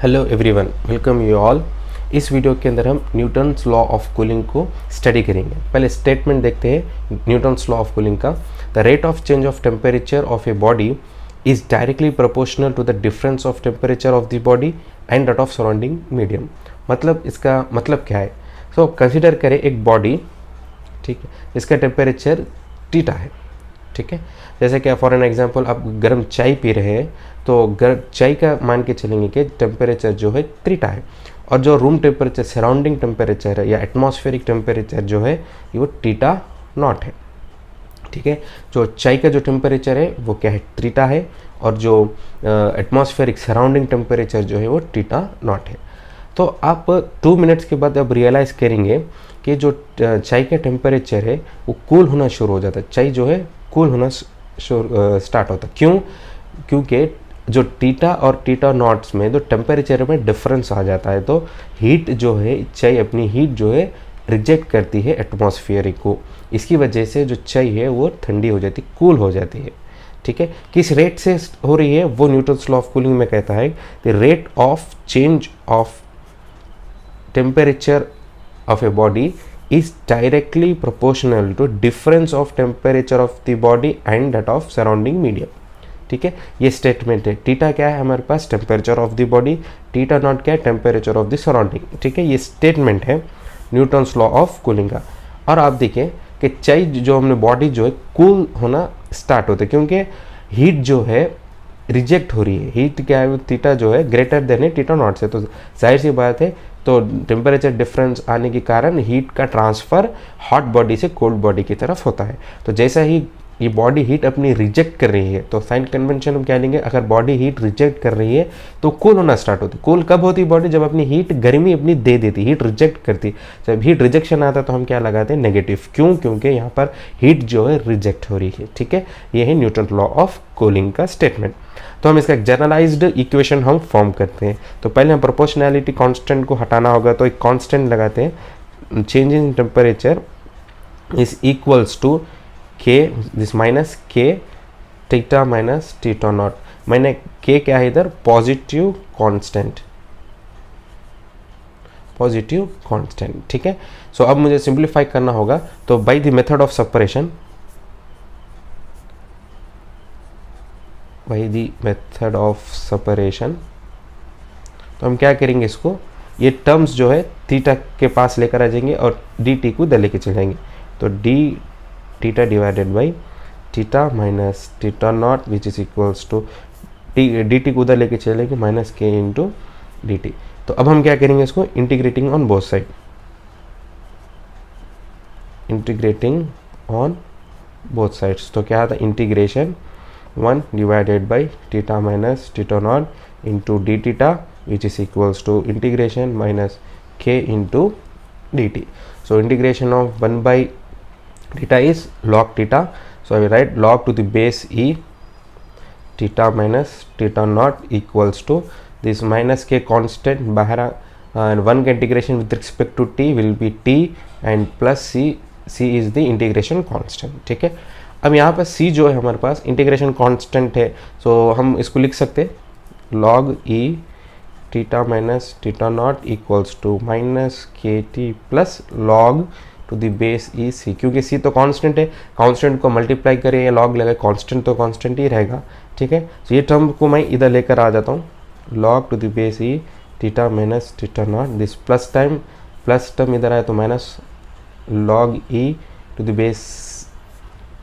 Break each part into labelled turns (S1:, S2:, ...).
S1: Hello everyone, welcome you all. इस video के अंदर हम न्यूटन्स लॉ ऑफ कूलिंग को स्टडी करेंगे। पहले स्टेटमेंट देखते हैं न्यूटन्स लॉ ऑफ कूलिंग का। The rate of change of temperature of a body is directly proportional to the difference of temperature of the body and that of surrounding medium. मतलब इसका मतलब क्या है? सो कंसिडर करें एक body, ठीक है, इसका टेम्परेचर थीटा है, ठीक है। जैसे कि फॉर एन एग्जांपल आप गर्म चाय पी रहे हैं तो गर्म चाय का मान के चलेंगे कि टेम्परेचर जो है थीटा है, और जो रूम टेम्परेचर, सराउंडिंग टेम्परेचर है या एटमॉस्फेरिक टेम्परेचर जो है वो थीटा नॉट है, ठीक है। जो चाय का जो टेम्परेचर है वो क्या है? थीटा है, और जो एटमॉस्फेरिक सराउंडिंग टेम्परेचर जो है वो थीटा नॉट है। तो आप 2 मिनट्स के बाद अब रियलाइज़ करेंगे कि जो चाय का टेम्परेचर है वो कूल होना शुरू हो जाता है। चाय जो है कूल होना स्टार्ट होता है। क्यों? क्योंकि जो थीटा और थीटा नॉट्स में जो टेम्परेचर में डिफरेंस आ जाता है, तो हीट जो है, चाय अपनी हीट जो है रिजेक्ट करती है एटमॉस्फेरिक को। इसकी वजह से जो चाय है वो ठंडी हो जाती है, कूल हो जाती है, ठीक है। किस रेट से हो रही है वो न्यूटन्स लॉ ऑफ कूलिंग में कहता है the rate of change of temperature of a body is directly proportional to difference of temperature of the body and that of surrounding medium, ठीक है। ये स्टेटमेंट है। थीटा क्या है हमारे पास? Temperature of the body. Theta naught क्या है? टेम्परेचर ऑफ द सराउंडिंग, ठीक है। ये स्टेटमेंट है न्यूटन्स लॉ ऑफ कूलिंग का। और आप देखिए कि चाय जो हमने बॉडी जो है कूल होना स्टार्ट होता है, क्योंकि हीट जो है रिजेक्ट हो रही है। हीट क्या है? थीटा जो है ग्रेटर देन है थीटा नॉट से, तो जाहिर सी बात है तो टेम्परेचर डिफरेंस आने के कारण हीट का ट्रांसफ़र हॉट बॉडी से कोल्ड बॉडी की तरफ होता है। तो जैसा ही ये बॉडी हीट अपनी रिजेक्ट कर रही है, तो साइन कन्वेंशन हम क्या लेंगे? अगर बॉडी हीट रिजेक्ट कर रही है तो कूल होना स्टार्ट होती है। कूल कब होती है बॉडी? जब अपनी हीट, गर्मी अपनी दे देती, हीट रिजेक्ट करती। जब हीट रिजेक्शन आता है तो हम क्या लगाते हैं? नेगेटिव। क्यों? क्योंकि यहाँ पर हीट जो है रिजेक्ट हो रही है, ठीक है। ये है न्यूटन लॉ ऑफ कूलिंग का स्टेटमेंट। तो हम इसका एक जनरलाइज्ड इक्वेशन हम फॉर्म करते हैं। तो पहले हम प्रोपोर्शनैलिटी कांस्टेंट को हटाना होगा, तो एक कांस्टेंट लगाते हैं। Change in temperature is equals to k this minus k theta minus theta naught. मैंने के क्या है इधर? पॉजिटिव कांस्टेंट, पॉजिटिव कांस्टेंट, ठीक है। सो अब मुझे सिंप्लीफाई करना होगा, तो by the method of separation, by the method of separation, तो हम क्या करेंगे? इसको, ये टर्म्स जो है थीटा के पास लेकर आ जाएंगे और डी टी को इधर लेके चले जाएंगे। तो d theta divided by theta minus theta naught which is equals to d t को उधर लेके चलेंगे minus k into d T. तो अब हम क्या करेंगे? इसको integrating on both side, integrating on both sides. तो क्या आता? Integration 1 divided by theta minus theta naught into d theta which is equals to integration minus k into d t. So integration of 1 by theta is log theta, so I will write log to the base e theta minus theta naught equals to this minus k constant बाहर, and 1 का integration with respect to t will be t and plus c is the integration constant, ठीक है। अब यहाँ पर c जो है हमारे पास इंटीग्रेशन कांस्टेंट है, सो हम इसको लिख सकते हैं log e theta minus theta naught equals to minus k t plus log to the base e c, क्योंकि सी तो कांस्टेंट है, कांस्टेंट को मल्टीप्लाई करें या लॉग लगाए, कांस्टेंट तो कांस्टेंट ही रहेगा, ठीक है। तो ये टर्म को मैं इधर लेकर आ जाता हूँ, log to the base e theta minus theta naught, this plus time plus term इधर आया तो minus log e to the base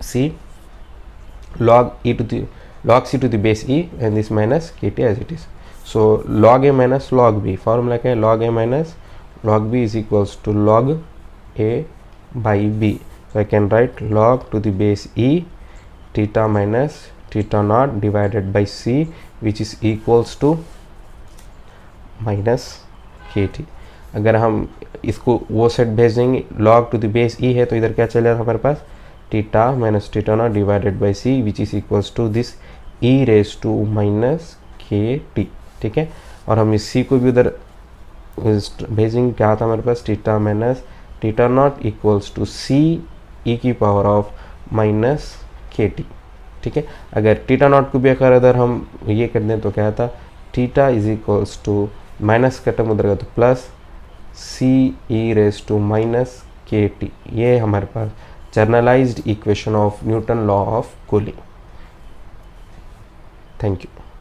S1: c, log c to the base e and this minus k t as it is. So log a minus log b, formula क्या है? Log a minus log b is equals to log a by b. So I can write log to the base e theta minus theta naught divided by c which is equals to minus kt. अगर हम इसको वो set भेज देंगे, log to the base e है तो इधर क्या चलेगा हमारे पास? theta minus theta naught divided by c which is equals to this e raised to minus kt, ठीक है। और हम इस c को भी उधर भेजेंगे, क्या था हमारे पास? Theta minus theta naught equals to c e की power of minus k t, ठीक है। अगर थीटा नॉट को भी अगर हम ये कर दें तो क्या था? Theta is equals to minus खत्म हो जाएगा तो प्लस CE⁻⁻KT, ये हमारे पास generalised equation of Newton law of cooling. Thank you.